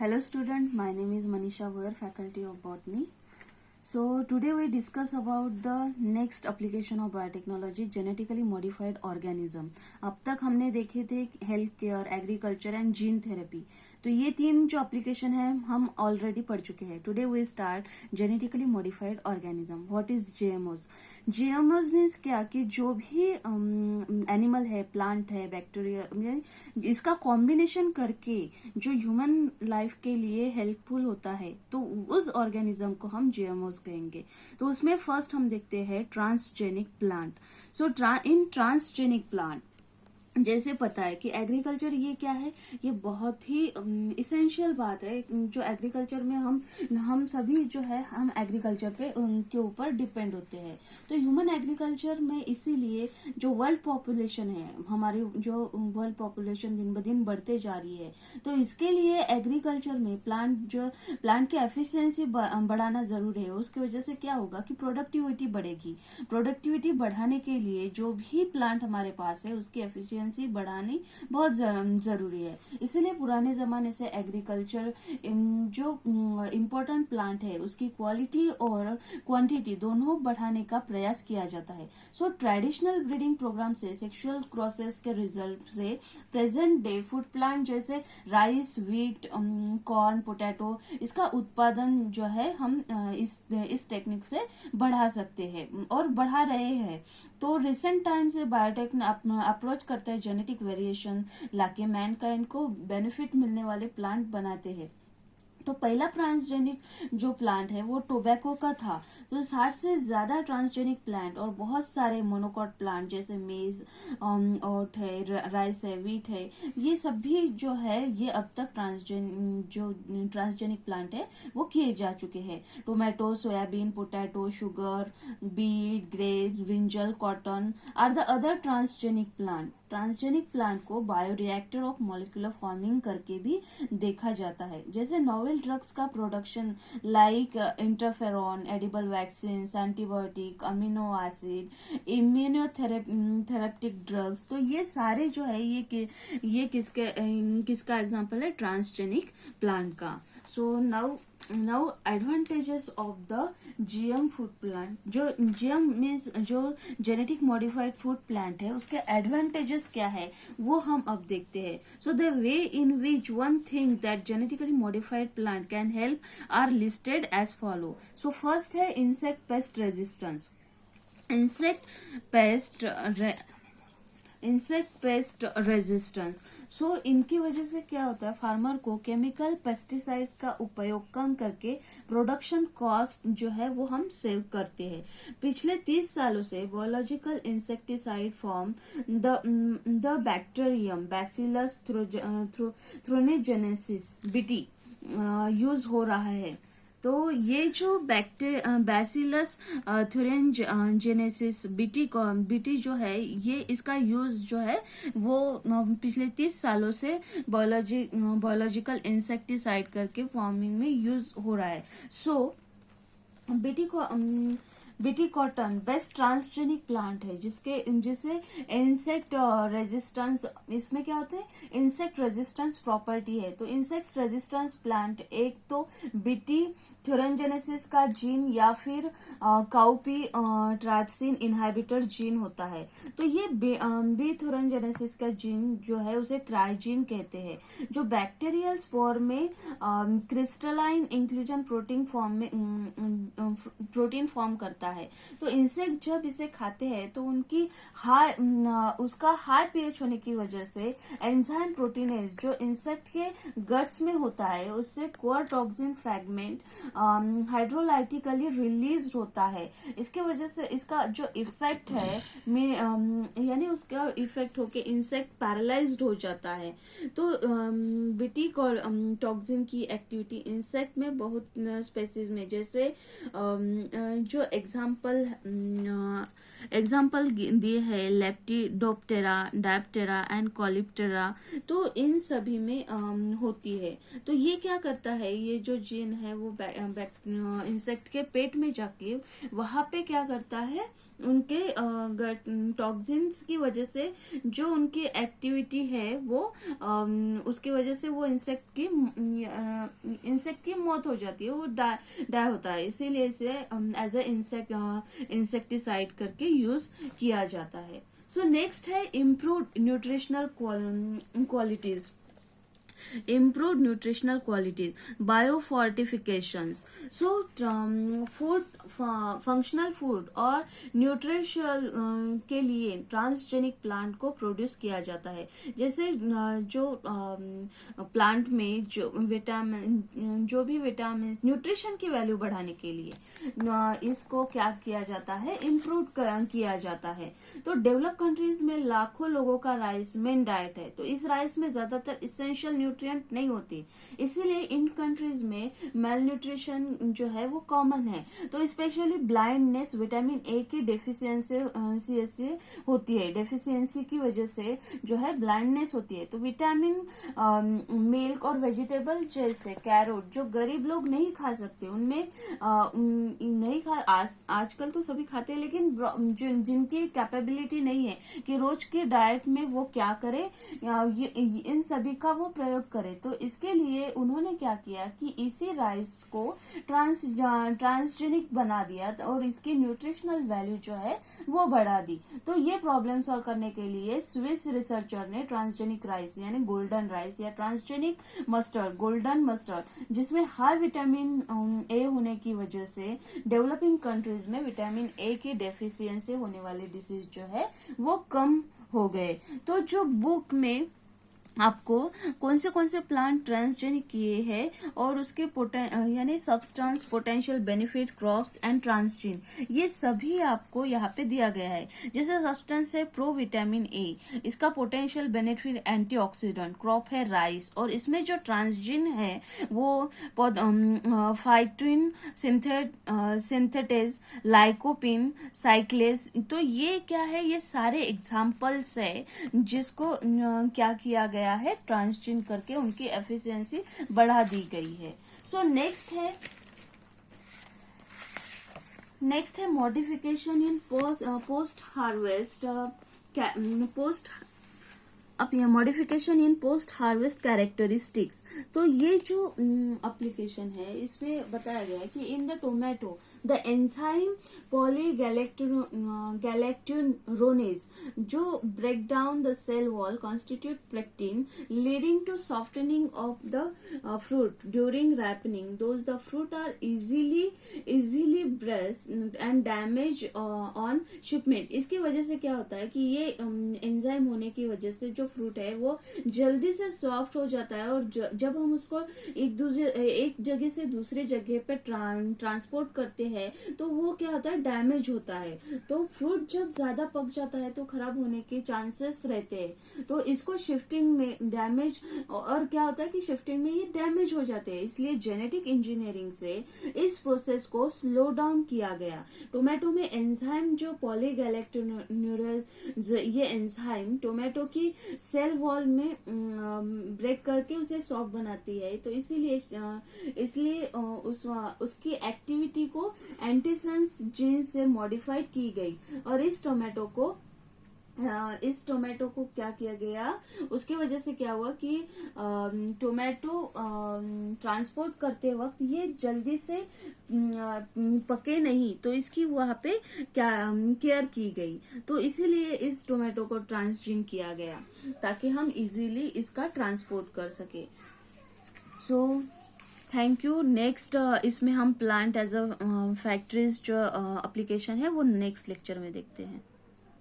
Hello student, my name is Manisha Vair, faculty of botany. So today we discuss about the next application of biotechnology, genetically modified organism. अब तक हमने देखे थे health care, agriculture and gene therapy. तो ये तीन जो application है हम ऑलरेडी पढ़ चुके हैं. Today we start genetically modified organism. What is GMOs? GMOs means क्या कि जो भी एनिमल है, प्लांट है, बैक्टीरिया, इसका कॉम्बिनेशन करके जो ह्यूमन लाइफ के लिए हेल्पफुल होता है तो उस ऑर्गेनिज्म को हम जीएमओज कहेंगे. तो उसमें फर्स्ट हम देखते हैं ट्रांसजेनिक प्लांट. सो इन ट्रांसजेनिक प्लांट जैसे पता है कि एग्रीकल्चर ये क्या है, ये बहुत ही इसेंशियल बात है. जो एग्रीकल्चर में हम सभी जो है हम एग्रीकल्चर पे उनके ऊपर डिपेंड होते हैं. तो ह्यूमन एग्रीकल्चर में इसीलिए जो वर्ल्ड पॉपुलेशन है, हमारी जो वर्ल्ड पॉपुलेशन दिन ब दिन बढ़ते जा रही है, तो इसके लिए एग्रीकल्चर में प्लांट की एफिशिएंसी बढ़ाना जरूरी है. उसकी वजह से क्या होगा कि प्रोडक्टिविटी बढ़ेगी. प्रोडक्टिविटी बढ़ाने के लिए जो भी प्लांट हमारे पास है उसकी एफिशिएंसी बढ़ानी बहुत जरूरी है. इसलिए पुराने जमाने से एग्रीकल्चर जो इम्पोर्टेंट प्लांट है उसकी क्वालिटी और क्वांटिटी दोनों बढ़ाने का प्रयास किया जाता है. सो ट्रेडिशनल ब्रीडिंग प्रोग्राम से सेक्सुअल प्रोसेस के रिजल्ट से प्रेजेंट डे फूड प्लांट जैसे राइस, व्हीट, कॉर्न, पोटैटो, इसका उत्पादन जो है हम इस टेक्निक से बढ़ा सकते हैं और बढ़ा रहे हैं. तो रिसेंट टाइम से बायोटेक अप्रोच करता है जेनेटिक वेरिएशन लाके मैनकाइंड को बेनिफिट मिलने वाले प्लांट बनाते हैं. तो पहला ट्रांसजेनिक जो प्लांट है वो टोबैको का था. तो 60 से ज्यादा ट्रांसजेनिक प्लांट और बहुत सारे मोनोकॉट प्लांट जैसे मेज, ओट है, राइस है, व्हीट है, ये सब भी जो है ये अब तक ट्रांसजेनिक प्लांट है वो किए जा चुके हैं. Tomato, soybean, potato, sugar, beet, grape, brinjal, cotton are the other transgenic plant. Transgenic plant को बायोरिएक्टर ऑफ मॉलिक्यूलर फार्मिंग करके भी देखा जाता है. जैसे नोवेल ड्रग्स का production like interferon, edible vaccine, antibiotic, amino acid, immunotherapeutic drugs, तो ये सारे जो है ये किसका एग्जांपल है? ट्रांसजेनिक प्लांट का. So now advantages of the GM food plant. जो जीएम मीन्स जो जेनेटिक मॉडिफाइड फूड प्लांट है उसके एडवांटेजेस क्या है वो हम अब देखते हैं. So the way in which one think that genetically modified plant can help are listed as follow. So first है insect pest resistance. Insect pest resistance. So इनकी वजह से क्या होता है, फार्मर को केमिकल पेस्टिसाइड्स का उपयोग कम करके प्रोडक्शन कॉस्ट जो है वो हम सेव करते हैं. पिछले 30 सालों से biological insecticide form the bacterium bacillus thuringiensis BT use हो रहा है. तो ये जो बैसिलस थ्योरेंजेनेसिस बीटी जो है ये इसका यूज जो है वो पिछले 30 सालों से बायोलॉजिकल इंसेक्टिसाइड करके फार्मिंग में यूज हो रहा है. So BT cotton best transgenic plant है जिसे इंसेक्ट रेजिस्टेंस, इसमें क्या होते हैं, इंसेक्ट रेजिस्टेंस प्रॉपर्टी है. तो इंसेक्ट रेजिस्टेंस प्लांट एक तो बीटी थ्योरेंजेनेसिस का जीन या फिर काउपी ट्राइप्सिन इनहाबिटर जीन होता है. तो ये बी थ्योरेंजेनेसिस का जीन जो है उसे क्राइजीन कहते हैं, जो बैक्टीरियल स्पोर में क्रिस्टलाइन इंक्लूजन प्रोटीन फॉर्म करता है. तो इंसेक्ट जब इसे खाते हैं तो उसका हाई पीएच होने की वजह से एंजाइम प्रोटीनेज जो इंसेक्ट के गट्स में होता है उससे कोर टॉक्सिन फ्रैगमेंट हाइड्रोलाइटिकली रिलीज होता है. इसके वजह से इसका जो इफेक्ट है यानी उसका इफेक्ट होके इंसेक्ट पैरालाइज्ड हो जाता है. तो बीटी टॉक्सिन की एक्टिविटी इंसेक्ट में बहुत स्पेसीज में, जैसे जो एग्जाम्पल एग्जाम्पल दिए है लेप्टिडोप्टेरा, डायप्टेरा एंड कॉलिप्टेरा। तो इन सभी में होती है। तो ये क्या करता है, ये जो जीन है वो इंसेक्ट के पेट में जाके वहां पे क्या करता है, उनके टॉक्सिन्स की वजह से जो उनकी एक्टिविटी है वो उसकी वजह से वो इंसेक्ट की मौत हो जाती है, वो डाई होता है। इसीलिए इसे एज ए इंसेक्टिसाइड करके यूज किया जाता है। सो नेक्स्ट है improved nutritional qualities, improved nutritional qualities, biofortifications. So food, functional food और न्यूट्रिशनल के लिए ट्रांसजेनिक प्लांट को प्रोड्यूस किया जाता है। जैसे जो प्लांट में जो भी विटामिन न्यूट्रिशन की वैल्यू बढ़ाने के लिए इसको क्या किया जाता है, इम्प्रूव किया जाता है। तो डेवलप कंट्रीज में लाखों लोगों का राइस मेन डाइट है। तो इस राइस में ज्यादातर इसेंशियल न्यूट्रिएंट नहीं होती, इसीलिए इन कंट्रीज में मेल न्यूट्रिशन जो है वो कॉमन है। तो स्पेशली ब्लाइंडनेस विटामिन ए की डेफिशिएंसी से होती है, डेफिशिएंसी की वजह से जो है ब्लाइंडनेस होती है। तो विटामिन मिल्क और वेजिटेबल जैसे कैरोट जो गरीब लोग नहीं खा सकते, उनमें नहीं खा आजकल तो सभी खाते हैं, लेकिन जिनकी कैपेबिलिटी नहीं है कि रोज के डाइट में वो क्या करे, इन सभी का वो प्रयोग करे। तो इसके लिए उन्होंने क्या किया कि इसी राइस को ट्रांसजेनिक बना दिया और इसकी न्यूट्रिशनल वैल्यू जो है वो बढ़ा दी। तो ये प्रॉब्लम सॉल्व करने के लिए स्विस रिसर्चर ने ट्रांसजेनिक राइस यानी गोल्डन राइस या ट्रांसजेनिक मस्टर्ड, गोल्डन मस्टर्ड, जिसमें हाई विटामिन ए होने की वजह से डेवलपिंग कंट्रीज में विटामिन ए की डेफिशिएंसी होने वाली डिसीज जो है वो कम हो गए। तो जो बुक में आपको कौन से प्लांट ट्रांसजेनिक किए हैं और उसके यानी substance, potential benefit, crops and transgene, ये सभी आपको यहाँ पे दिया गया है। जैसे सब्सटेंस है प्रो विटामिन ए, इसका पोटेंशियल बेनिफिट एंटीऑक्सीडेंट, क्रॉप है राइस, और इसमें जो ट्रांसजीन है वो फाइटिन सिंथेटेज, लाइकोपिन, साइक्लेस। तो ये क्या है, ये सारे एग्जाम्पल्स है जिसको क्या किया गया है, ट्रांसजीन करके उनकी एफिशिएंसी बढ़ा दी गई है। सो नेक्स्ट है modification in post harvest modification in post harvest characteristics. तो ये जो एप्लीकेशन है इसमें बताया गया है कि in the tomato the enzyme polygalacturonase जो break down the cell wall constitute pectin leading to softening of the fruit during ripening. Those the fruit are easily bruised and damage on shipment. इसकी वजह से क्या होता है कि ये enzyme होने की वजह से जो फ्रूट है वो जल्दी से सॉफ्ट हो जाता है, और जब हम उसको एक जगह से दूसरे जगह पे ट्रांसपोर्ट करते हैं तो वो क्या होता है, डैमेज होता है। तो फ्रूट जब ज्यादा पक जाता है तो खराब होने के चांसेस रहते हैं। तो इसको शिफ्टिंग में डैमेज, और क्या होता है कि शिफ्टिंग में ये डैमेज हो जाते हैं, इसलिए जेनेटिक इंजीनियरिंग से इस प्रोसेस को स्लो डाउन किया गया। टोमेटो में एंजाइम जो पॉलीगैलेक्टोरोनेज, ये एंजाइम टोमेटो की सेल वॉल में ब्रेक करके उसे सॉफ्ट बनाती है। तो इसलिए उसकी एक्टिविटी को एंटीसेंस जीन से मॉडिफाइड की गई, और इस टोमेटो को क्या किया गया, उसकी वजह से क्या हुआ कि टोमेटो ट्रांसपोर्ट करते वक्त ये जल्दी से पके नहीं, तो इसकी वहां पे केयर की गई। तो इसीलिए इस टोमेटो को ट्रांसजीन किया गया ताकि हम इजीली इसका ट्रांसपोर्ट कर सके। So thank you. नेक्स्ट इसमें हम प्लांट एज अ फैक्ट्रीज जो एप्लीकेशन है वो नेक्स्ट लेक्चर में देखते हैं।